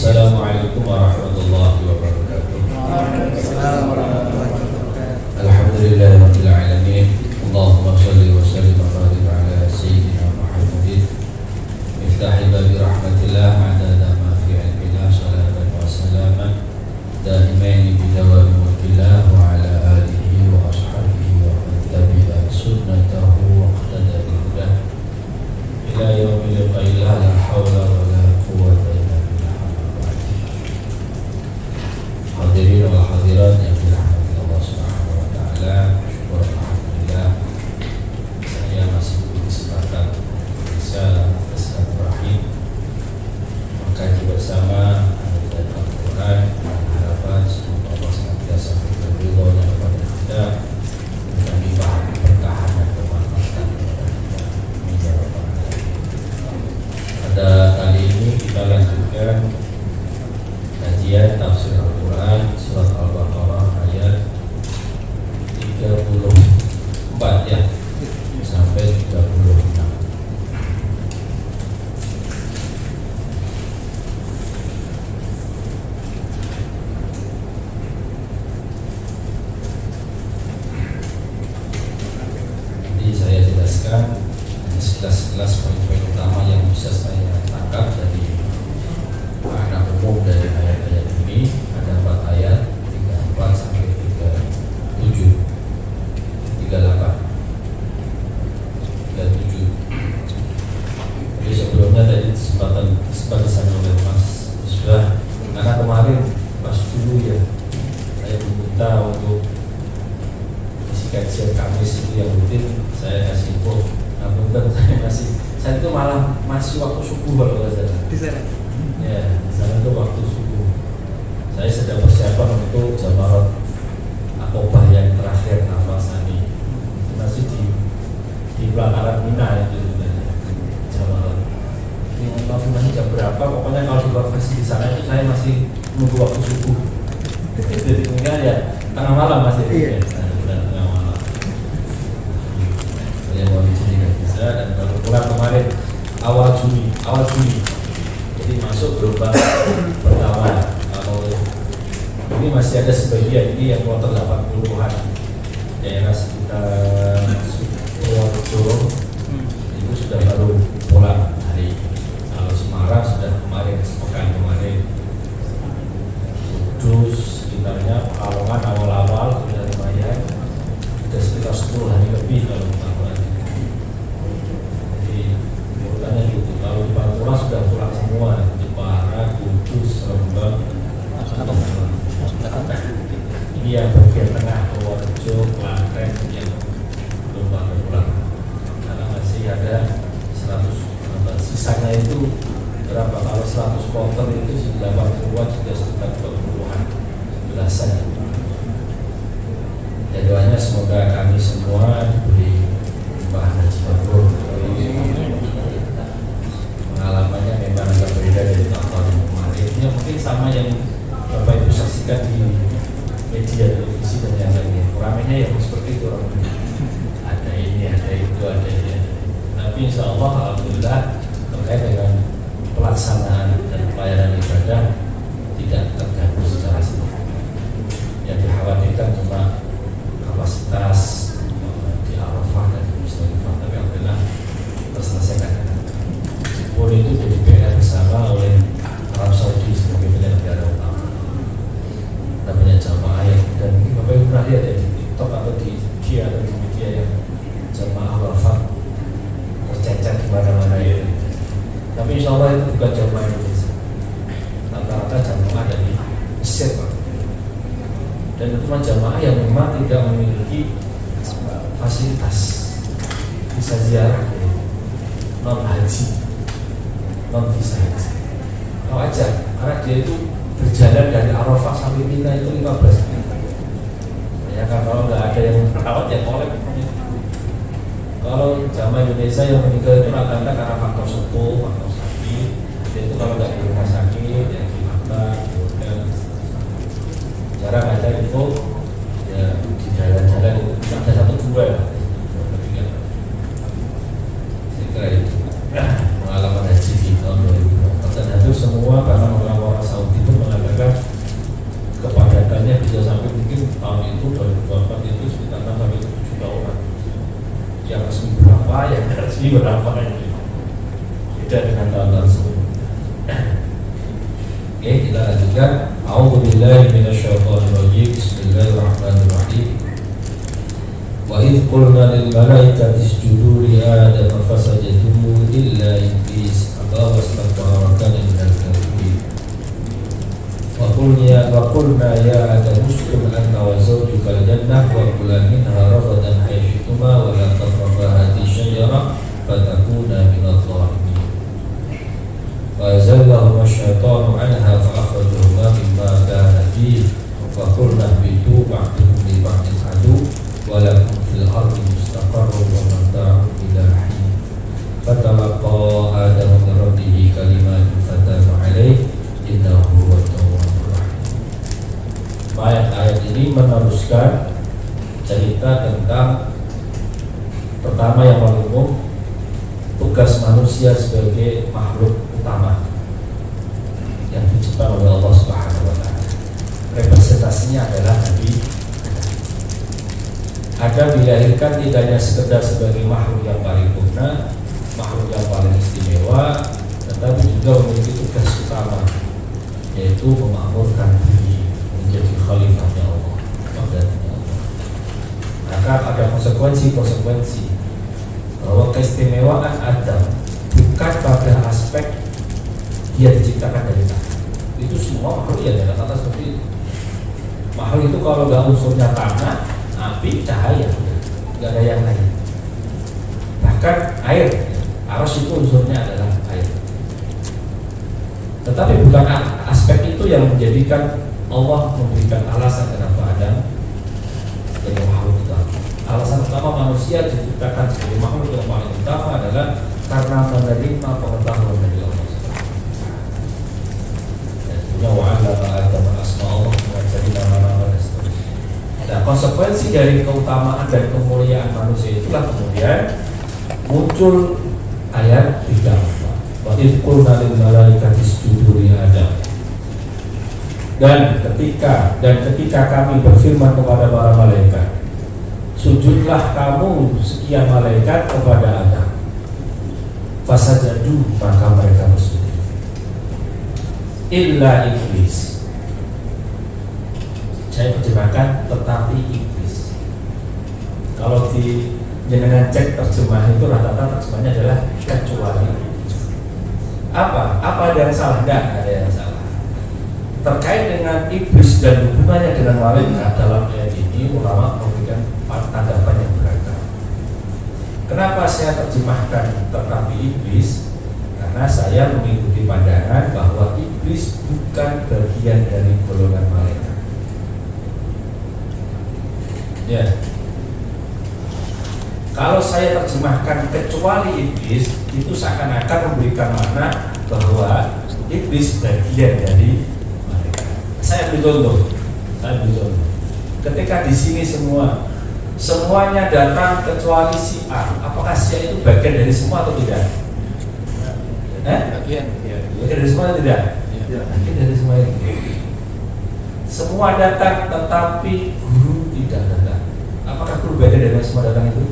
Assalamualaikum warahmatullahi wabarakatuh. Alhamdulillahirabbil alamin. Allahumma shalli wa sallim wa barik ala sayyidina Muhammadin miftahi babi rahmatillah adada ma fi ilmillah salatan wa salaman daimaini bidawami mulkillah wa ala alihi wa ashabihi wa man tabi'a sunnatahu wa iqtada bihudah ila yaumil qiyamah. La haula wa la quwwata illa billah. Hadirin wal hadirat yang dirahmati Allah Subhanahu wa taala, syukur alhamdulillah saya masih diberi kesempatan bisa bersilaturahim mengkaji bersama dan Al-Quran dengan harapan semoga Allah senantiasa memberikan ridhonya kepada kita dan dibahagi bertahan dan kemanfaatan kepada kita. Pada kali ini kita lanjutkan kajian tafsir Al-Quran surat Al-Baqarah ayat 34 ya sampai 36. Jadi saya jelaskan hanya sekilas poin-poin utama yang bisa saya tangkap dari makna umum dari ayat-ayat ini. Ada 4 ayat, 34 sampai 37, 38, 37. Jadi sebelumnya tadi sempat disampaikan oleh Mas Misbah, karena kemarin pas dulu ya saya diminta untuk isi kajian Kamis itu yang rutin saya kasih info. Namun saya itu malah masih waktu subuh kalau nggak salah. Di sana. Ya, di sana itu waktu subuh. Saya sedang persiapan untuk jamarat akobah yang terakhir nafasani. Masih di pelataran Mina itu jamarat. Ini masih jam berapa? Pokoknya kalau di lokasi di sana itu saya masih menunggu waktu subuh. Jadi enggak ya tengah malam masih. Iya. Tengah malam. Saya mau di sini nggak bisa dan baru pulang kemarin awal Juni. Jadi masuk gelombang pertama. Kalau ini masih ada sebagian ini yang kloter 80-an daerah sekitar Purworejo itu sudah baru pulang hari. Kalau Semarang sudah kemarin, sepekan kemarin. Kudus sekitarnya Pekalongan awal-awal sudah lumayan, sudah sekitar 10 hari lebih kalau Pekalongan. Jadi urutannya gitu. Kalau di Pantura sudah pulang semua, Jepara, Kudus, Rembang, ini yang bagian tengah Purworejo, Klaten yang belum pulang. Karena masih ada 100, sisanya itu berapa? Kalau 100 kloter itu 80-an sudah sekitar 20-an, belasan. Ya doanya semoga kami semua diberi limpahan haji mabrur. Pengalamannya memang agak berbeda dari tahun kemarin. Ya mungkin sama yang Bapak Ibu saksikan di media televisi dan yang lainnya. Ramainya yang seperti itu ramainya. Ada ini, ada itu, ada ini. Tapi insya Allah alhamdulillah terkait dengan pelaksanaan dan pelayanan ibadah tidak terganggu secara signifikan. Yang dikhawatirkan cuma kapasitas di Arafah dan di Musdalifah, tapi alhamdulillah terselesaikan. Pun itu jadi PR bersama oleh Arab Saudi sebagai penyelenggara utama. Namanya jamaah yang dan Bapak Ibu pernah lihat ya di TikTok atau di media yang jamaah Arafah tercecer di mana-mana ya. Tapi insya Allah itu bukan jamaah Indonesia. Rata-rata jamaah dari Mesir Pak. Dan itu jamaah yang memang tidak memiliki fasilitas bisa ziarah non haji, non visa haji. Wajar, karena dia itu berjalan dari Arafah sampai Mina itu 15 menit. Ya kan kalau nggak ada yang merawat ya kolek. Kalau jamaah Indonesia yang meninggal itu rata-rata karena faktor sepuh, faktor sakit. Itu kalau nggak di rumah sakit, ya di makan, di hotel. Jarang ada info ya di jalan-jalan itu ada 1-2 lah. Saya kira itu pengalaman haji di tahun 2000. Dan itu semua karena orang-orang Saudi Jadi berdampak beda dengan tahun-tahun sebelumnya. Oke, kita lanjutkan. A'udzubillahi minasyaitonirrajim. Bismillahirrahmanirrahim. Wa idh qulna lil malaikati isjudu li Adama fasajadu illa iblis aba wastakbara wa kana minal kafirin. Wa qulna ya Adam uskun anta wa zawjuka al-jannah wa kula minha ragadan haythuma wa la taqrabu hadhihi syajarah fatakuna minadh dhalimin. فأزلهما الشيطان عنها فأخرجهما مما كان فيه فقلنا اهبطوا بعضكم لبعض عدو ولكم في الأرض مستقر ومتاع إلى حين فتلقى آدم من ربه كلمات فتاب عليه إنه هو التواب الرحيم. Ayat ini meneruskan cerita tentang pertama yang paling umum, tugas manusia sebagai makhluk utama yang diciptakan oleh Allah Subhanahu wa taala. Representasinya adalah Nabi Adam dilahirkan tidak hanya sekedar sebagai makhluk yang paripurna, makhluk yang paling istimewa, tetapi juga memiliki tugas utama, yaitu memakmurkan bumi, menjadi khalifahnya Allah, penggantinya Allah. Maka ada konsekuensi bahwa keistimewaan Adam bukan pada aspek dia diciptakan dari tanah. Itu semua makhluk ya dalam kata seperti itu. Makhluk itu kalau nggak unsurnya tanah, api, cahaya, nggak ada yang lain. Bahkan air, arus itu unsurnya adalah air. Tetapi bukan aspek itu yang menjadikan Allah memberikan alasan kenapa Adam jadi makhluk utama. Alasan utama manusia diciptakan sebagai makhluk yang paling utama adalah karena menerima pengetahuan dari Allah. Dan wa'allama Adam al-asma' Allah mengajari nama-nama dan seterusnya. Nah, konsekuensi dari keutamaan dan kemuliaan manusia itulah kemudian muncul ayat 34. Wa idh qulna lil malaikati isjudu li Adam. Dan ketika kami berfirman kepada para malaikat, sujudlah kamu sekian malaikat kepada Adam. Fasajadu, maka mereka bersujud. Illa iblis. Saya terjemahkan tetapi iblis. Kalau di jenengan cek terjemah itu rata-rata terjemahnya adalah kecuali. Apa ada yang salah? Tidak ada yang salah. Terkait dengan iblis dan hubungannya dengan malaikat dalam ayat ini, ulama memberikan tanggapan yang beragam. Kenapa saya terjemahkan tetapi iblis? Karena saya mengikuti pandangan bahwa iblis bukan bagian dari golongan malaikat. Ya. Kalau saya terjemahkan kecuali iblis, itu seakan-akan memberikan makna bahwa iblis bagian dari malaikat. Saya beri contoh. Ketika di sini semuanya datang kecuali si A, apakah si A itu bagian dari semua atau tidak? Bagian dari semua atau tidak? Bagian dari semua itu. Semua datang tetapi guru tidak datang. Apakah guru bagian dari semua datang itu?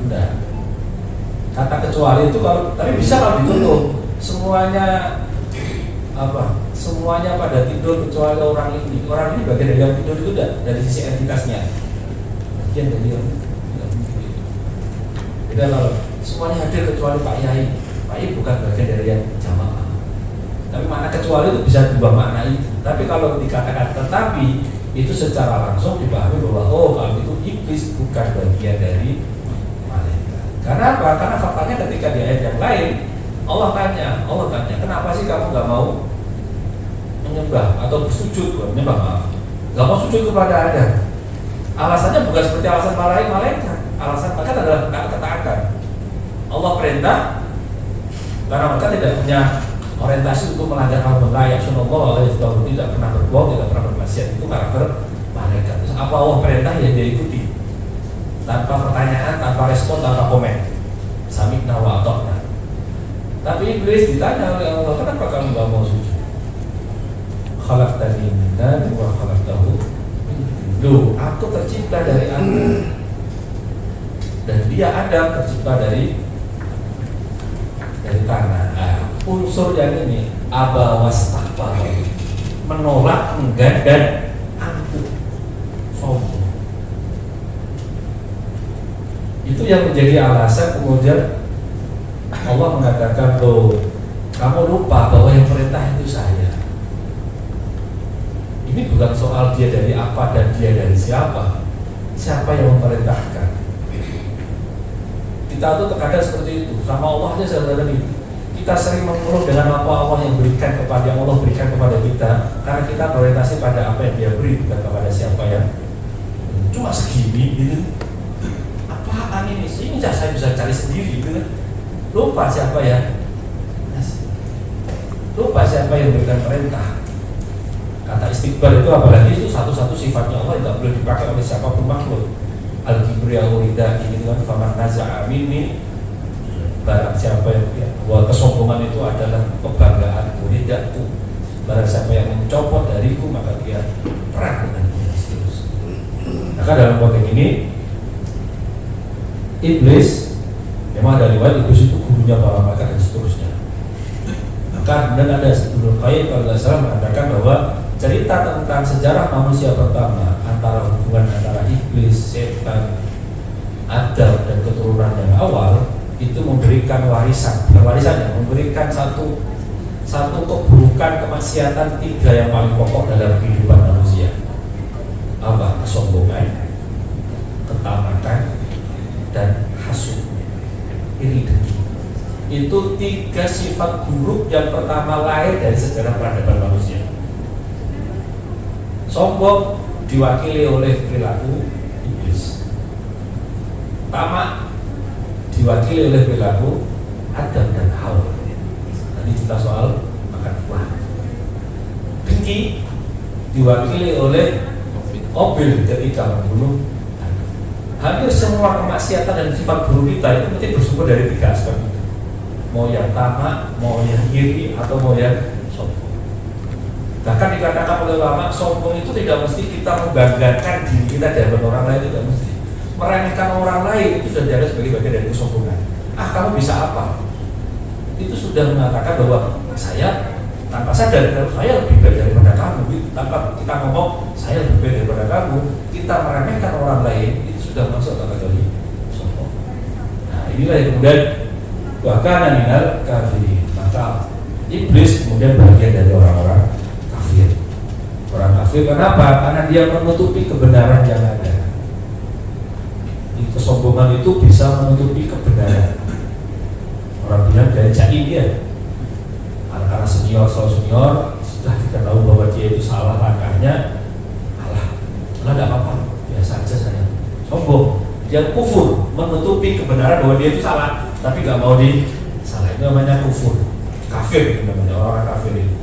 Tidak. Kata kecuali itu tapi bisa kalau ditutup. Semuanya pada tidur kecuali orang ini. Orang ini bagian dari yang tidur itu tidak dari sisi entitasnya. Bagian dari yang tidak. Kalau semuanya hadir kecuali Pak Yai. Pak Yai bukan bagian dari yang jamaah. Tapi makna kecuali itu bisa diubah makna itu. Tapi kalau dikatakan tetapi, itu secara langsung dipahami bahwa kalau itu iblis bukan bagian dari malaikat. Karena apa? Karena faktanya ketika di ayat yang lain Allah tanya, kenapa sih kamu nggak mau menyembah atau bersujud? Menyembah, nggak mau sujud kepada Adam. Alasannya bukan seperti alasan malaikat. Alasan mereka adalah ketaatan. Allah perintah karena mereka tidak punya orientasi untuk melanggar al-Qur'an. Sunallah tidak pernah berbohong, tidak pernah bermaksiat. Itu karakter malaikat. Terus apa Allah perintah ya dia ikuti, tanpa pertanyaan, tanpa respon, tanpa komen. Sami'na wa ata'na. Tapi iblis ditanya oleh Allah, kenapa kamu gak mau sujud? Khalaqtani min nar wa khalaqtahu min nar. Loh, aku tercipta dari api. dan dia Adam tercipta dari tanah. Nah, unsur yang ini aba wastakbar, menolak, enggan dan angkuh, sombong. Itu yang menjadi alasan kemudian Allah mengatakan, loh, kamu lupa bahwa yang perintah itu saya. Ini bukan soal dia dari apa dan dia dari siapa. Siapa yang memerintahkan? Kita tuh terkadang seperti itu. Sama Allah aja saudara ini. Kita sering mengeluh dengan apa Allah yang berikan kepada Allah berikan kepada kita, karena kita berorientasi pada apa yang Dia beri, bukan kepada siapa yang cuma segini gitu. Apaan ini? Ini saya bisa cari sendiri gitu. Lupa siapa ya? Lupa siapa yang berikan perintah. Kata istighfar itu apalagi itu satu-satu sifatnya Allah, tidak boleh dipakai oleh siapapun makhluk. Al-kibriya'u ridha ini kan faman naza'a minni, barang siapa yang bahwa kesombongan itu adalah kebanggaanku, ridhaku. Barang siapa yang mencopot dariku maka dia perang dengan dia seterusnya. Maka dalam konteks ini iblis memang ada riwayat iblis itu gurunya para malaikat dan seterusnya. Maka kemudian ada Ibnu Qayyim kalau tidak salah mengatakan bahwa cerita tentang sejarah manusia pertama antara hubungan antara iblis, setan, Adam dan keturunan yang awal itu memberikan warisannya memberikan satu keburukan, kemaksiatan tiga yang paling pokok dalam kehidupan manusia. Apa? Kesombongan, ketamakan, dan hasud, iri dengki. Itu tiga sifat buruk yang pertama lahir dari sejarah peradaban manusia. Sombong diwakili oleh perilaku iblis, tamak diwakili oleh perilaku Adam dan Hawa. Tadi kita soal makan buah. Dengki diwakili oleh Qabil ketika membunuh. Hampir semua kemaksiatan dan sifat buruk kita itu mesti bersumber dari tiga aspek itu. Mau yang tamak, mau yang iri, atau mau yang sombong. Bahkan dikatakan oleh ulama, sombong itu tidak mesti kita membanggakan diri kita di hadapan orang lain, tidak mesti. Meremehkan orang lain itu sudah dianggap sebagai bagian dari kesombongan. Ah, kamu bisa apa? Itu sudah mengatakan bahwa saya tanpa sadar kalau saya lebih baik daripada kamu. Tanpa kita ngomong saya lebih baik daripada kamu, kita meremehkan orang lain, itu sudah masuk kategori sombong. Nah, inilah yang kemudian bahkan minal kafirin. Maka iblis kemudian bagian dari orang-orang kafir. Orang kafir kenapa? Karena dia menutupi kebenaran yang ada. Kesombongan itu bisa menutupi kebenaran. Orang bilang dari jaim dia. Karena senior sudah kita tahu bahwa dia itu salah langkahnya, Allah tidak apa-apa, biasa aja saya. Sombong, dia kufur, menutupi kebenaran bahwa dia itu salah, tapi nggak mau disalah. Itu namanya kufur, kafir itu namanya, orang kafir itu.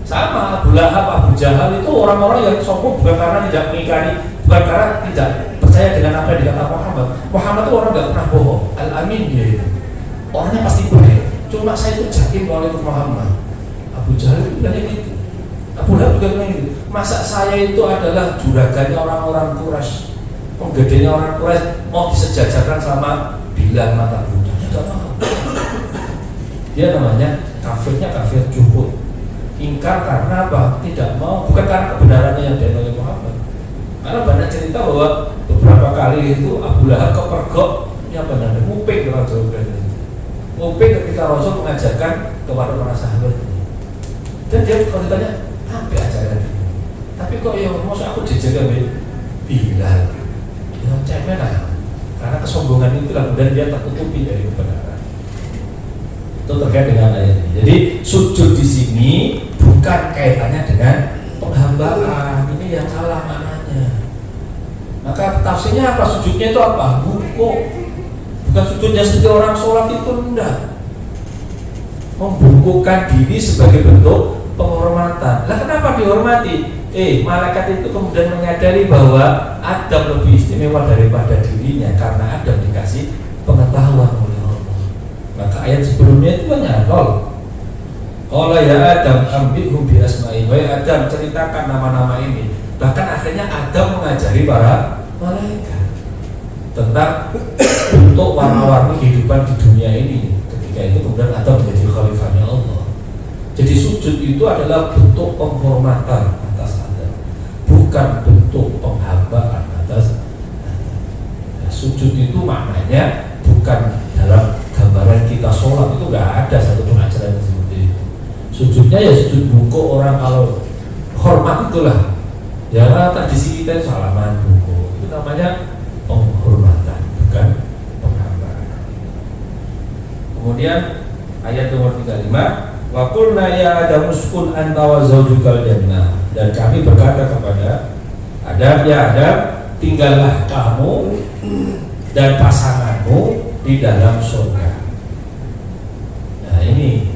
Sama Abu Lahab, Abu Jahal itu orang-orang yang sombong bukan karena tidak mengingkari, bukan karena tidak percaya dengan apa yang dikatakan Muhammad. Muhammad itu orang nggak pernah bohong, Al-Amin dia itu. Orangnya pasti benar. Cuma saya itu yakin oleh Muhammad. Abu Jahal itu bilangnya gitu. Abu Lahab juga bilang gitu. Masa saya itu adalah juragannya orang-orang Quraisy, penggedenya orang Quraisy, mau disejajarkan sama Bilal mata Buddha? Tidak mau. Dia namanya kafirnya kafir juhud. Ingkar karena apa? Tidak mau, bukan karena kebenarannya yang dianggap oleh Muhammad. Karena banyak cerita bahwa beberapa kali itu Abu Lahab kepergok, ini apa namanya? Nguping dengan jawabannya. Nguping ketika Rasul mengajarkan kepada para sahabat. Dan dia kalau ditanya, apa ajaran ini? Tapi kok ya, maksud aku dijaga Bilal. Ya cemen lah. Karena kesombongan itu kemudian dia tertutupi dari kebenaran. Itu terkait dengan ayat ini. Jadi sujud di sini bukan kaitannya dengan penghambaan. Ini yang salah maknanya. Maka tafsirnya apa? Sujudnya itu apa? Buku. Bukan sujudnya seperti orang sholat itu, enggak. Membungkukkan diri sebagai bentuk penghormatan. Lah kenapa dihormati? Malaikat itu kemudian menyadari bahwa Adam lebih istimewa daripada dirinya karena Adam dikasih pengetahuan oleh Allah. Maka ayat sebelumnya itu menyantol. Qala ya Adam ambihum bi asma'i. Wahai Adam, ceritakan nama-nama ini. Bahkan akhirnya Adam mengajari para malaikat. tentang bentuk warna-warni kehidupan di dunia ini. Ketika itu kemudian Adam menjadi khalifahnya Allah. Jadi sujud itu adalah bentuk penghormatan atas Adam, bukan bentuk penghambaan atas Adam. Nah, sujud itu maknanya bukan dalam gambaran kita sholat, itu nggak ada satupun ajaran seperti itu. Sujudnya ya sujud bungkuk, orang kalau hormat itulah. Ya tradisi kita itu salaman bungkuk, itu namanya penghormatan, bukan penghambaan. Kemudian ayat nomor 35, wa qulna ya Adam uskun anta wa zawjukal jannah, dan kami berkata kepada Adam, ya Adam, tinggallah kamu dan pasanganmu di dalam surga. Nah ini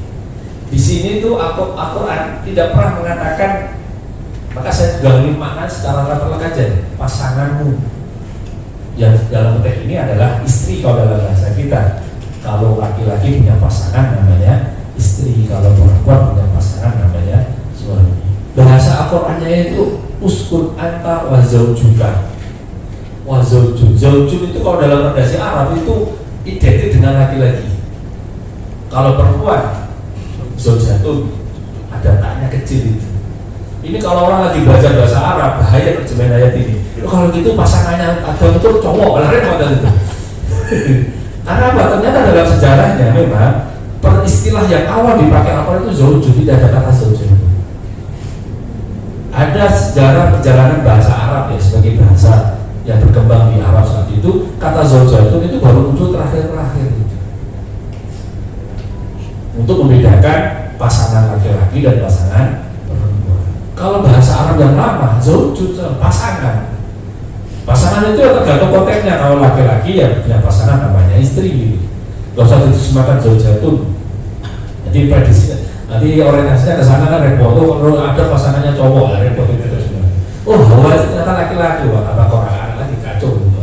di sini tuh Al-Quran tidak pernah mengatakan, maka saya juga ingin makna secara level aja, pasanganmu. Yang dalam konteks ini adalah istri kalau dalam bahasa kita. Kalau laki-laki punya pasangan namanya istri, kalau perempuan punya pasangan namanya suami. Bahasa Al-Qur'annya itu uskun anta wa zawjuka. Wa zawju. Zawju itu kalau dalam redaksi Arab itu identik dengan laki-laki. Kalau perempuan zaujatun, ada taknya kecil itu. Ini kalau orang lagi baca bahasa Arab, bahaya terjemahan ayat ini. Kalau gitu pasangannya Adam itu cowok, lari modal itu. Karena apa? Ternyata dalam sejarahnya memang peristilah yang awal dipakai apa itu zauju, tidak ada kata zauju. Ada sejarah perjalanan bahasa Arab ya, sebagai bahasa yang berkembang di Arab saat itu, kata zaujatun itu baru muncul terakhir-terakhir gitu. Untuk membedakan pasangan laki-laki dan pasangan perempuan. Kalau bahasa Arab yang lama, zaujud, pasangan. Pasangan itu tergantung konteksnya. Kalau laki-laki ya punya pasangan namanya istri. Gak usah disemakan zaujatun. Jadi prediksi, nanti orientasinya ke sana kan repot. Kalau ada pasangannya cowok, repot itu terus. Oh, bahwa itu ternyata laki-laki, wah apa Quran lagi kacau gitu.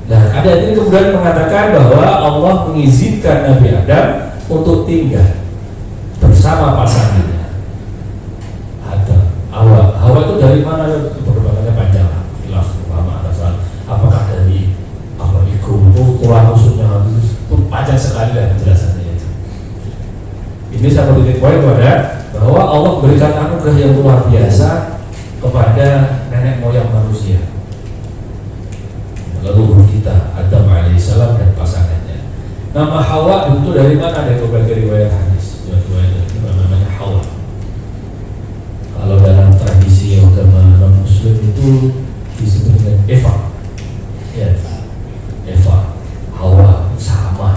Nah, ada ini kemudian mengatakan bahwa Allah mengizinkan Nabi Adam untuk tinggal bersama pasangannya. Hawa itu dari mana? Itu perkembangannya panjang. Khilaf ulama atas apakah dari apa iku tulang rusuknya itu panjang sekali lah penjelasannya itu. Ini satu titik poin pada bahwa Allah memberikan anugerah yang luar biasa kepada nenek moyang manusia, leluhur kita Adam alaihissalam dan pasangannya. Nama Hawa itu dari mana? Dari berbagai riwayat hadis. Riwayat itu namanya Hawa. Kalau dalam tradisi agama non-Muslim itu disebut dengan Eva, ya, Eva, Hawa sama,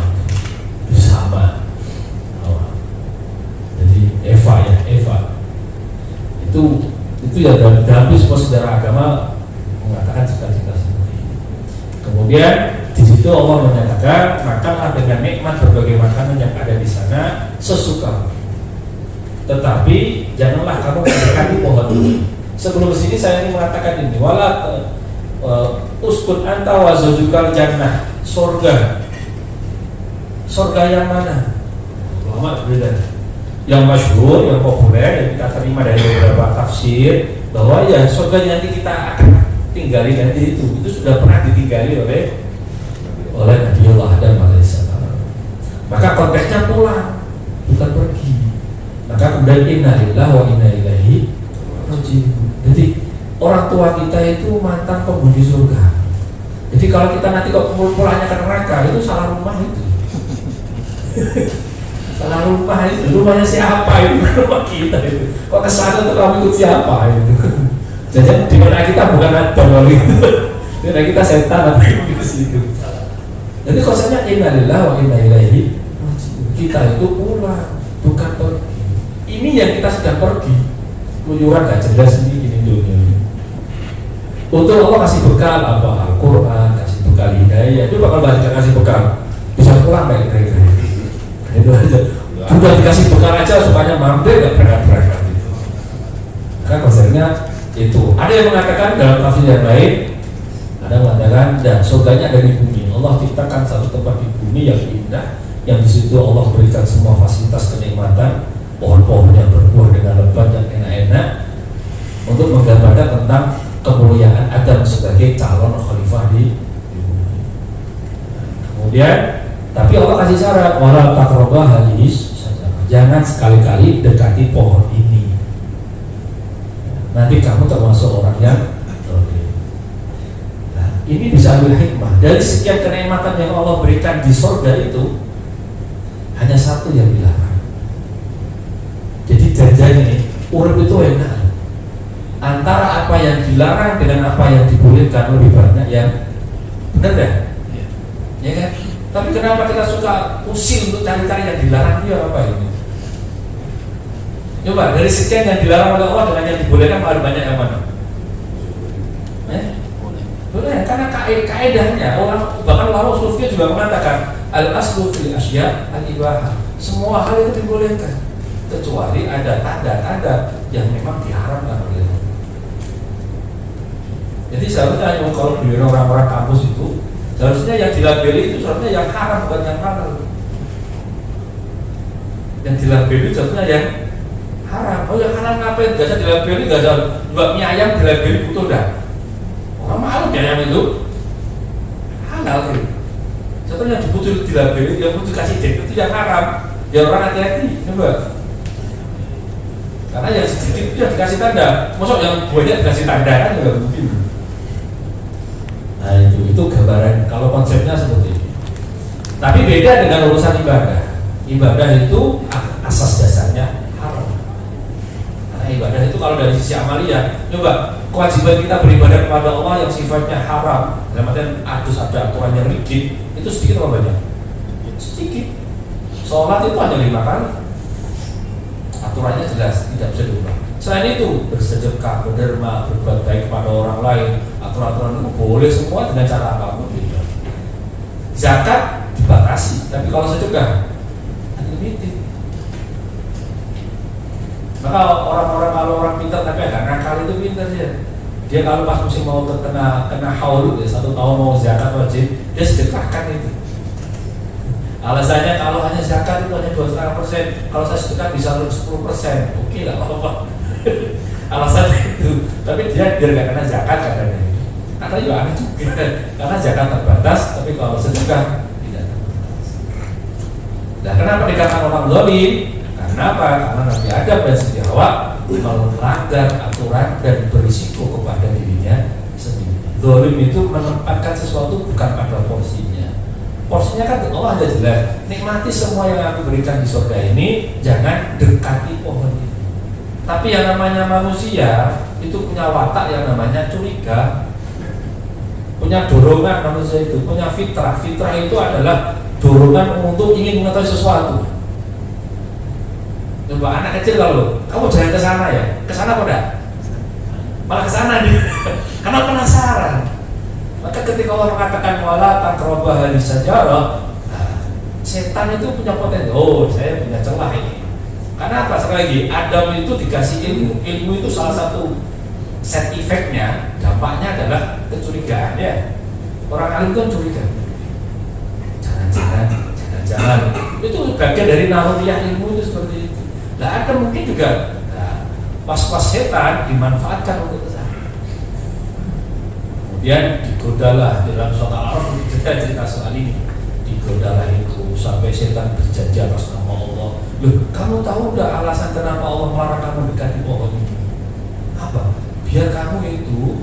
Hawa. Jadi Eva ya, Eva itu ya dalam semua sejarah agama mengatakan cita-cita seperti itu. Kemudian di situ Allah menyatakan makanlah dengan nikmat berbagai makanan yang ada di sana sesuka. Tetapi janganlah kamu mendekati pohon ini. Sebelum kesini saya ingin mengatakan ini, wala uskun anta wa zawjukal jannah, surga. Surga yang mana? Ulama berbeda. Yang masyhur, yang populer, yang kita terima dari beberapa tafsir, bahwa ya surga yang nanti kita akan tinggali nanti itu sudah pernah ditinggali oleh Nabiullah Adam alaihissalam. Maka konteksnya pulang, bukan pergi. Maka kemudian inna lillahi wa inna ilaihi raji'un. Jadi orang tua kita itu mantan penghuni surga. Jadi kalau kita nanti kok pulangnya ke neraka, itu salah rumah itu. Salah rumah itu, rumahnya siapa itu? Rumah kita itu. Kok kesana tuh kamu ikut siapa itu? Jadi di mana kita bukan Adam gitu. Di mana kita setan atau gitu situ. Jadi konsepnya inna lillahi wa inna ilaihi raji'un. Kita itu pulang, bukan pergi. Ini yang kita sedang pergi. Keluyuran gak jelas ini dunia. Untuk Allah kasih bekal apa? Al-Quran, kasih bekal hidayah. Itu bakal balik kasih bekal. Bisa pulang baik kira-kira. Itu aja. Sudah dikasih bekal aja supaya mampir gak berat-berat itu. Maka konsepnya itu. Ada yang mengatakan dalam tafsir yang lain, ada yang mengatakan dan surganya ada di bumi. Allah ciptakan satu tempat di bumi yang indah, yang di situ Allah berikan semua fasilitas kenikmatan, pohon-pohon yang berbuah dengan lebat dan enak-enak, untuk menggambarkan tentang kemuliaan Adam sebagai calon khalifah di Kemudian, tapi Allah kasih syarat, wala taqraba hadis saja. Jangan sekali-kali dekati pohon ini. Nanti kamu termasuk orang yang zalim. Nah, ini bisa ambil hikmah dari sekian kenikmatan yang Allah berikan di surga itu, hanya satu yang dilarang. Jadi janjinya ini, urip itu enak. Antara apa yang dilarang dengan apa yang dibolehkan lebih banyak yang benar dah. Ya kan? Tapi kenapa kita suka pusing untuk cari-cari yang dilarang itu apa ini? Coba dari sekian yang dilarang oleh Allah dengan yang dibolehkan paling banyak yang mana? Boleh, karena kaedahnya orang, bahkan ulama sufi juga mengatakan al aslu fil asya al ibahah. Semua hal itu dibolehkan kecuali ada tanda-tanda yang memang diharamkan oleh Allah. Jadi seharusnya kalau di orang-orang kampus itu, seharusnya yang dilabeli itu seharusnya yang haram bukan yang halal. Yang dilabeli seharusnya yang haram. Oh yang halal ngapain? Gak usah dilabeli, gak usah buat mie ayam dilabeli butuh dah. Orang malu mie ayam itu halal kan? Seharusnya yang dibutuh dilabeli, yang butuh kasih dek itu yang haram. Ya orang hati-hati, coba. Karena yang sedikit itu yang dikasih tanda. Masuk yang banyak dikasih tanda kan juga mungkin. Nah itu gambaran kalau konsepnya seperti ini. Tapi beda dengan urusan ibadah. Ibadah itu asas dasarnya haram. Karena ibadah itu kalau dari sisi amalia, coba kewajiban kita beribadah kepada Allah yang sifatnya haram, dalam artian ada aturan yang rigid, itu sedikit atau banyak? Sedikit. Sholat itu hanya 5 kali. Aturannya jelas, tidak bisa diubah. Selain itu, bersedekah, berderma, berbuat baik kepada orang lain, aturan-aturan itu boleh semua dengan cara apapun. Zakat dibatasi, tapi kalau sedekah unlimited. Maka kalau orang pintar tapi agak nakal itu pintar dia. Dia kalau pas musim mau kena haul, 1 tahun mau zakat wajib, dia sedekahkan itu. Alasannya kalau hanya zakat itu hanya 2,5%, kalau saya sedekah bisa 10%, oke lah apa-apa. Alasannya itu, tapi dia biar nggak kena zakat katanya. Karena juga aneh juga, karena zakat terbatas, tapi kalau sedekah tidak terbatas. Nah, kenapa dikatakan orang zalim? Karena apa? Karena Nabi Adam dan Siti Hawa melanggar aturan dan berisiko kepada dirinya sendiri. Zalim itu menempatkan sesuatu bukan pada porsinya. Porsinya kan Allah ada jelas. Nikmati semua yang aku berikan di surga ini, jangan dekati pohon ini. Tapi yang namanya manusia itu punya watak yang namanya curiga, punya dorongan manusia itu, punya fitrah. Fitrah itu adalah dorongan untuk ingin mengetahui sesuatu. Coba anak kecil kalau kamu jangan ke sana ya, ke sana apa enggak? Malah ke sana nih, karena penasaran. Maka ketika Allah mengatakan wala taqraba hadhihi sajarah, setan itu punya potensi. Oh, saya punya celah ini. Karena apa? Sekali lagi, Adam itu dikasih ilmu. Ilmu itu salah satu set efeknya, dampaknya adalah kecurigaan ya. Orang alim kan curiga. Jangan-jangan. Itu bagian dari naluriah ilmu itu seperti itu. Nah, ada mungkin juga pas-pas setan dimanfaatkan untuk kesana. Kemudian digodalah dalam surat Al-Araf cerita soal ini. Digodalah itu sampai setan berjanji atas nama Allah. Loh, kamu tahu udah alasan kenapa Allah melarang kamu dekati pohon ini? Apa? Biar kamu itu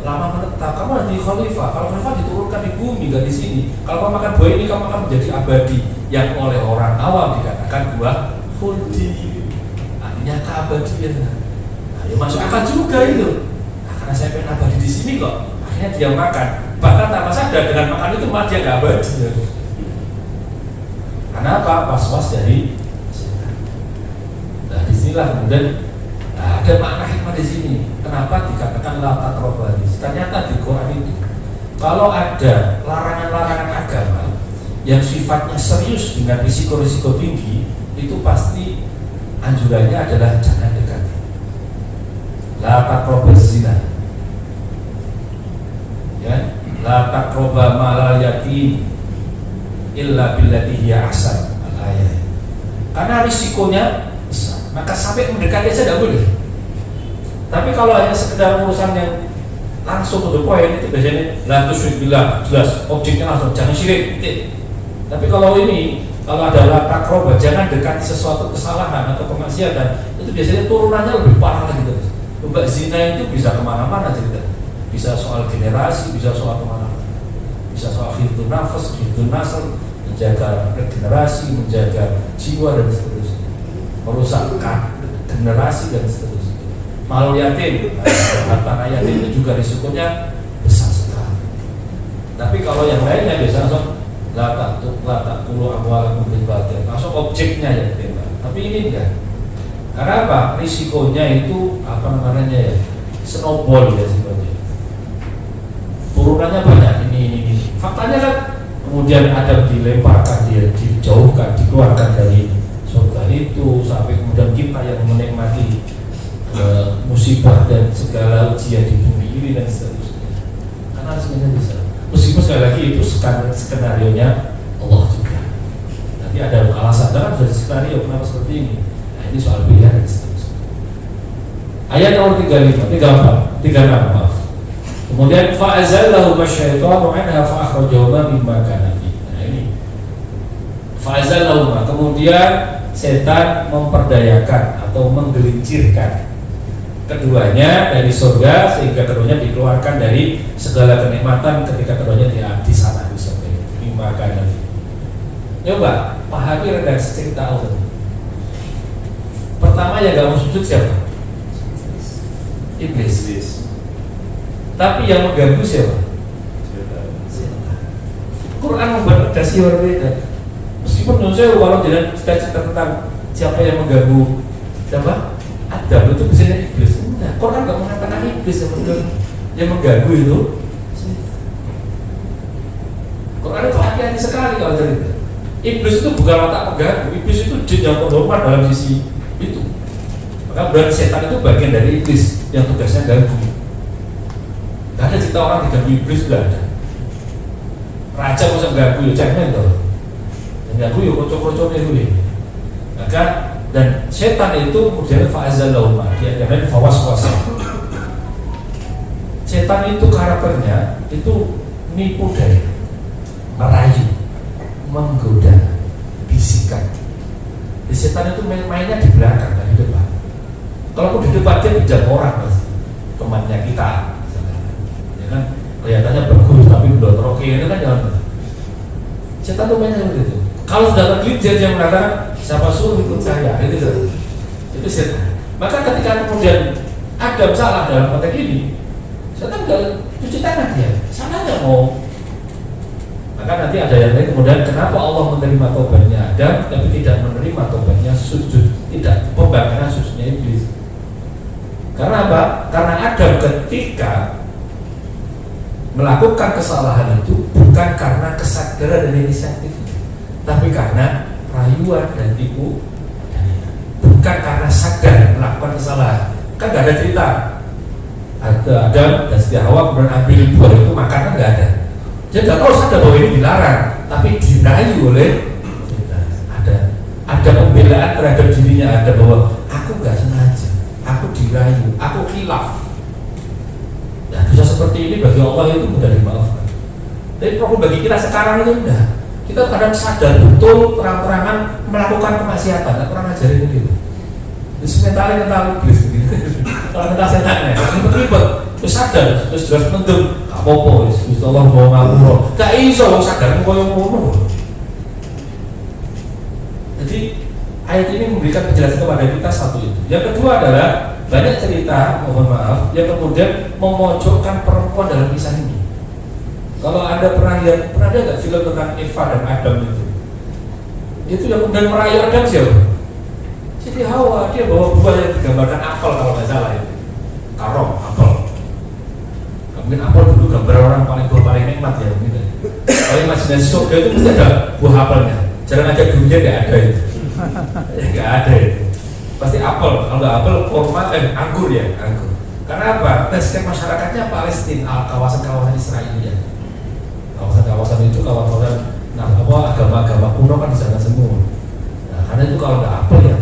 lama menetap. Kamu nanti khalifah. Kalau khalifah diturunkan di bumi, gak di sini. Kalau kamu makan buah ini, kamu akan menjadi abadi. Yang oleh orang awam dikatakan buah khuldi. Artinya keabadian. Nah, ya masuk akal juga itu. Nah, karena saya pengen abadi di sini kok. Akhirnya dia makan. Bahkan tanpa sadar dengan makan itu malah dia gak abadi. Kenapa? Was-was dari setan. Nah, disinilah kemudian ada makna hikmah di sini. Kenapa dikatakan la taqraba hadhihi? Ternyata di Quran itu kalau ada larangan-larangan agama yang sifatnya serius dengan risiko-risiko tinggi, itu pasti anjurannya adalah jangan dekati. La taqraba zina. Ya, la taqraba malal yatim illa billati hiya ahsan, al-ayat. Karena risikonya besar, maka sampai mendekati saja tidak boleh. Tapi kalau hanya sekedar urusan yang langsung to the point itu biasanya la tusyrik billah, jelas objeknya langsung jangan syirik. Tapi kalau ada la taqrabu, jangan dekati sesuatu kesalahan atau kemaksiatan, itu biasanya turunannya lebih parah lagi terus. Mbak zina itu bisa kemana-mana cerita, bisa soal generasi, bisa soal kemana-mana, bisa soal hifdzun nafas, hifdzun nasl, menjaga regenerasi, menjaga jiwa dan seterusnya, merusakkan generasi dan seterusnya. Mal yatim, harta yatim itu juga risikonya besar sekali. Tapi kalau yang lainnya biasanya langsung la taqulu amwalakum bil batil, langsung objeknya ya tembak. Tapi ini enggak. Karena apa? Risikonya itu apa namanya ya? Snowball ya sifatnya. Turunannya banyak ini. Faktanya kan kemudian ada dilemparkan, dia dijauhkan, dikeluarkan dari surga itu, sampai kemudian kita yang menikmati musibah dan segala ujian di bumi ini dan seterusnya. Karena sebenarnya bisa. Meskipun sekali lagi itu skenario-nya Allah juga. Nanti ada alasan kan dari skenario kenapa seperti ini. Nah ini soal pilihan dan seterusnya. Ayat nomor 36, maaf. Kemudian fa'azallahu masyaitanu anha fa'akhrajahuma mimma kana fi. Nah ini fa'azallahu, kemudian setan memperdayakan atau menggelincirkan keduanya dari surga sehingga keduanya dikeluarkan dari segala kenikmatan ketika keduanya di sana di surga. Mimma kana fi. Coba pahami redaksi cerita Allah. Pertama yang gak mau sujud siapa? Iblis. Tapi yang mengganggu siapa? Quran membuat redaksi yang berbeda. Meskipun menurut saya kalau tidak cerita tentang siapa yang mengganggu siapa? Adam itu biasanya iblis. Nah, Quran nggak mengatakan iblis yang mengganggu itu. Quran itu hati-hati sekali kalau cerita. Iblis itu bukan otak pengganggu. Iblis itu jin yang terhormat dalam sisi itu. Maka berarti setan itu bagian dari iblis yang tugasnya ganggu. Gak ada cerita orang diganggu iblis, gak ada. Raja masa ganggu ya cemen tuh. Yang ganggu ya kocok-kocoknya itu ya. Maka dan setan itu kemudian fa'azallahuma, dia namanya fawaswasa. Setan itu karakternya itu nipu daya, merayu, menggoda, bisikan. Di setan itu mainnya di belakang dan di depan. Kalau di depan dia bijak orang mas, temannya kita. Kan kelihatannya bagus tapi udah teroke itu kan jangan. Setan tuh mainnya seperti itu. Kalau sudah tergelincir dia mengatakan siapa suruh ikut saya, itu setan. Maka ketika kemudian Adam salah dalam konteks ini, setan nggak cuci tangan dia, salahnya mau. Maka nanti ada yang lain kemudian kenapa Allah menerima tobatnya Adam tapi tidak menerima tobatnya sujud, tidak pembakaran sujudnya iblis. Karena apa? Karena Adam ketika melakukan kesalahan itu bukan karena kesadaran dan inisiatif, tapi karena rayuan dan tipu, bukan karena sadar melakukan kesalahan. Kan gak ada cerita ada Adam dan Siti Hawa kemudian ambil buah itu makan, kan gak ada. Dia gak tahu sadar bahwa ini dilarang, tapi dirayu oleh ada pembelaan terhadap dirinya, ada bahwa aku gak sengaja, aku dirayu, aku khilaf. Nah, bisa seperti ini bagi Allah itu mudah dimaafkan. Tapi problem bagi kita sekarang itu enggak. Kita kadang sadar betul terang-terangan melakukan kemaksiatan, dan orang ajarin gitu. Terus mental iblis gitu. Kalau mental setannya, ribet-ribet, terus sadar, terus jelas mendem, gak apa-apa, Gusti Allah mau ngapura. Gak iso wong sadar koyo ngono. Jadi ayat ini memberikan penjelasan kepada kita satu itu. Yang kedua adalah banyak cerita, mohon maaf, yang kemudian memojokkan perempuan dalam kisah ini. Kalau Anda pernah ada nggak film tentang Eva dan Adam itu yang kemudian merayu Adam siapa? Siti Hawa, dia bawa buah yang digambarkan apel kalau nggak salah itu, karom, apel. Mungkin apel dulu gambar orang buah paling nikmat ya mungkin. Kalau imajinasi surga itu mesti ada buah apelnya. Jangan aja dulunya nggak ada itu, nggak ada itu. Pasti apel, kalau nggak apel, kurma, anggur ya, anggur. Karena apa? Basket masyarakatnya Palestina, kawasan-kawasan Israel ya. Kawasan-kawasan itu kawasan, agama-agama kuno kan di sana semua. Nah, karena itu kalau nggak apel ya,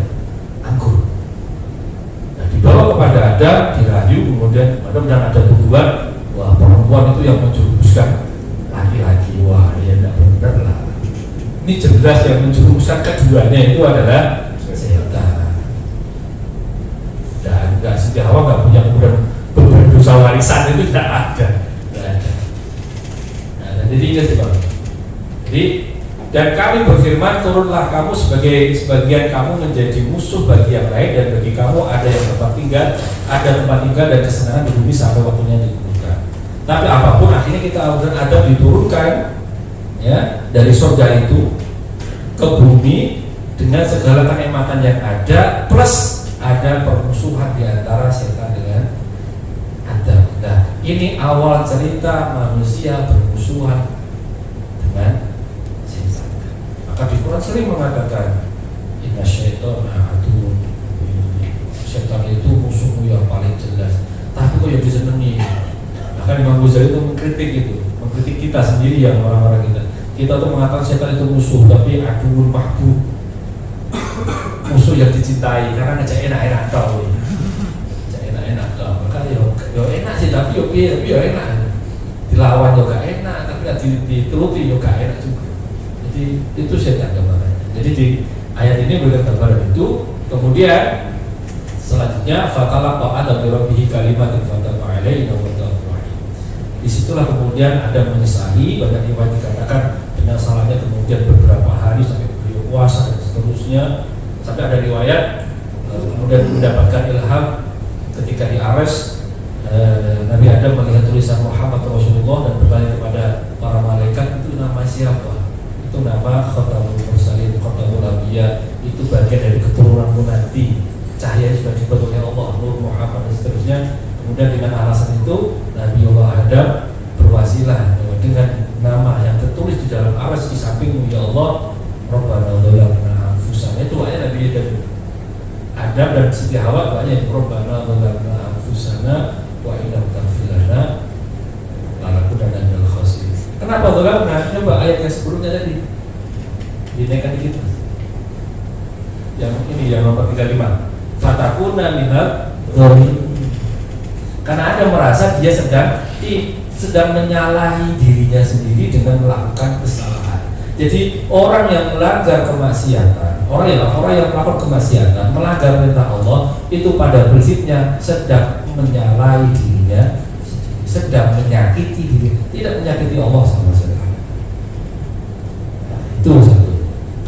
anggur. Nah, dibawa kepada Adam, dirayu, kemudian ada hubungan, Ini jelas yang menjerumuskan keduanya itu adalah setan. Dan nggak Siti Hawa nggak punya kemudian berdosa warisan, itu tidak ada. Nah, jadi ingat Bang. Jadi dan kami berfirman, turunlah kamu sebagai sebagian kamu menjadi musuh bagi yang lain, dan bagi kamu ada yang tempat tinggal dan kesenangan di bumi sampai waktunya ditentukan. Tapi apapun akhirnya kita Adam diturunkan ya dari surga itu ke bumi dengan segala kenikmatan yang ada, plus ada permusuhan di antara setan dengan Adam. Nah, ini awal cerita manusia bermusuhan dengan Maka di Quran sering mengatakan inna syaitana aduwwun, setan itu musuhmu yang paling jelas. Tapi kok yang disenangi? Bahkan Imam Ghazali itu mengkritik kita sendiri, yang orang-orang kita tuh mengatakan setan itu musuh, tapi aduwwun mahbub, musuh yang dicintai karena ngejak enak-enak tau, ngejak enak-enak tau. Maka yo enak sih, tapi yo enak, dilawan yo gak enak, tapi dituruti yo gak enak juga. Itu setan gambarannya. Jadi di ayat ini memberikan gambaran itu. Kemudian selanjutnya fatalaqa Adam bi rabbih kalimatin fataba alaihi wa tawaffahi. Disitulah kemudian Adam menyesali, banyak riwayat dikatakan penyesalannya kemudian beberapa hari sampai beliau puasa dan seterusnya, sampai ada riwayat kemudian mendapatkan ilham ketika di Ares. Nabi Adam melihat tulisan Muhammad Rasulullah dan bertanya kepada para malaikat, itu nama siapa? Itu nama Khatamul Mursalin, Khatamul Anbiya, itu bagian dari keturunanmu nanti, cahaya sudah dibuat oleh Allah, Nur Muhammad dan seterusnya. Kemudian dengan alasan itu Nabi Allah Adam berwasilah dengan nama yang tertulis di dalam aras di sampingmu, ya Allah, Rabbana dhalamna anfusana. Itu ayat Nabi Adam dan Siti Hawa, doanya Rabbana dhalamna anfusana wa illam taghfir lana lanakunanna minal khasirin. Kenapa dhalamna? Coba ayat yang sebelumnya tadi dinaikkan dikit. Yang ini yang nomor 35. Fatakuna minal dhalimin. Karena ada merasa dia sedang menyalahi dirinya sendiri dengan melakukan kesalahan. Jadi orang yang melanggar kemaksiatan, orang yang melakukan kemaksiatan, melanggar perintah Allah, itu pada prinsipnya sedang menyalahi dirinya, sedang menyakiti diri, tidak menyakiti Allah sama sekali. Nah, itu satu.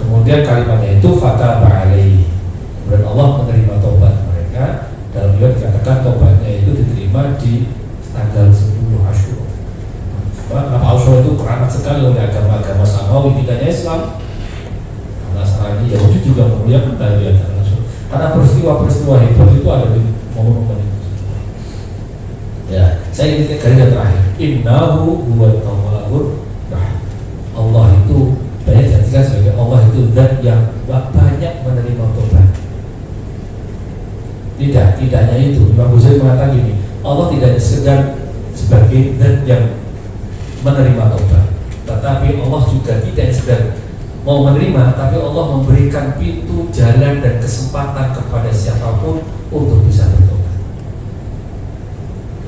Kemudian kalimatnya itu fataba alaihi. Kemudian Allah menerima tobat mereka. Dalam riwayat dikatakan tobatnya itu diterima di tanggal 10 Asyura. Nama Asyura itu keramat sekali oleh agama-agama Samawi, tidaknya Islam, Nasrani, Yahudi juga memuliakan tarian Asyura. Karena peristiwa-peristiwa hebat itu ada di momen-momen itu. Ya, saya ingin garis terakhir. Innahu huwa tawwabur rahim. Allah itu banyak diartikan sebagai Allah itu zat yang banyak menerima tobat. Tidaknya itu, Imam Ghazali mengatakan gini, Allah tidak sekedar sebagai zat yang menerima tobat, tetapi Allah juga tidak sekedar mau menerima, tapi Allah memberikan pintu jalan dan kesempatan kepada siapapun untuk bisa bertobat.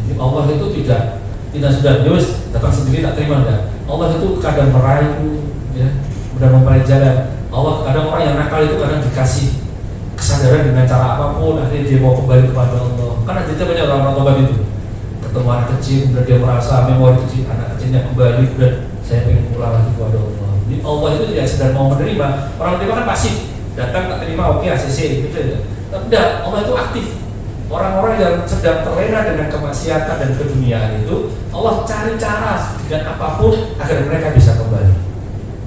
Jadi Allah itu tidak sudah terus datang sendiri tak terima, enggak. Allah itu kadang merayu, ya, mudah mempelajari jalan. Allah kadang orang yang nakal itu kadang dikasih kesadaran dengan cara apapun, akhirnya dia mau kembali kepada Allah. Karena kita banyak orang tobat itu ketemu anak kecil, kemudian dia merasa memori kecil, anak kecilnya kembali, kemudian saya ingin pulang lagi kepada Allah. Jadi Allah itu tidak sedang mau menerima. Orang menerima kan pasif, datang tak terima, oke ACC gitu ya. Tapi tidak, Allah itu aktif. Orang-orang yang sedang terlena dengan kemaksiatan dan keduniaan itu, Allah cari cara dengan apapun agar mereka bisa kembali.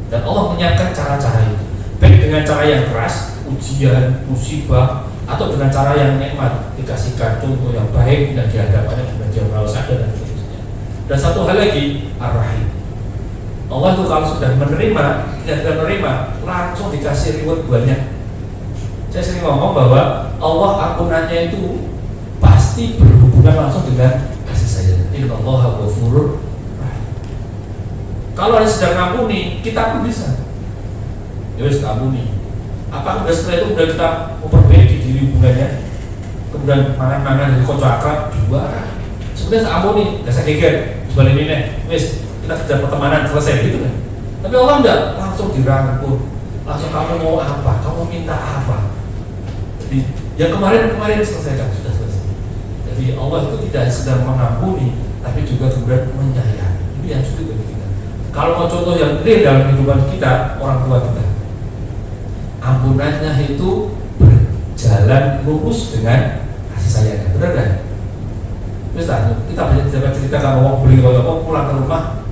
Dan Allah menyiapkan cara-cara itu, baik dengan cara yang keras, ujian, musibah, atau dengan cara yang nikmat, dikasihkan contoh yang baik dan dihadapannya kemudian dia merasa sadar dan seterusnya. Dan satu hal lagi, Ar-Rahim. Allah itu kalau sudah menerima, tidak menerima, langsung dikasih reward banyak. Saya sering ngomong bahwa Allah ampunannya itu pasti berhubungan langsung dengan kasih sayang. Innallaha ghafurur rahim. Kalau ada sedang ngampuni, kita pun bisa. Ya wis ampuni. Apa setelah itu udah kita memperbaiki diri hubungannya, kemudian mangan-mangan dari kocok akrab juga. Sebenarnya ampuni, gak usah geger, sebaliknya, wis kita kerja pertemanan selesai gitu kan. Tapi Allah enggak, langsung dirangkul, langsung kamu mau apa, kamu minta apa. Jadi yang kemarin selesaikan, sudah selesai. Jadi Allah itu tidak sedang mengampuni, tapi juga kemudian menyayangi. Ini yang sulit bagi kita. Kalau mau contoh yang real dalam kehidupan kita, orang tua kita, ampunannya itu berjalan lurus dengan kasih sayangnya, benar kan? Misalnya kita banyak cerita kalau mau beli kalau pulang ke rumah,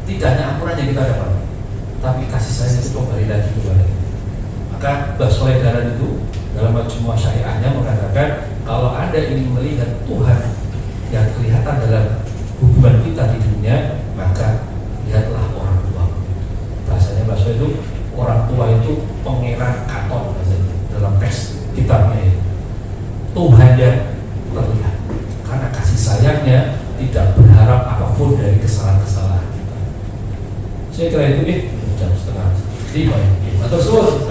tidak hanya ampunan yang kita dapat, tapi kasih sayang itu kembali lagi kepada kita. Maka Mbah Soleh Daran itu dalam Majmu'ah Syariahnya mengatakan kalau Anda ingin melihat Tuhan yang kelihatan dalam hubungan kita di dunia, maka lihatlah orang tua. Bahasanya Mbah Soleh itu orang tua itu pangeran katon dalam teks kitabnya itu. Tuhan yang terlihat karena kasih sayangnya tidak berharap apapun dari kesalahan-kesalahan kita. Saya kira itu jam setengah 5 atau 10.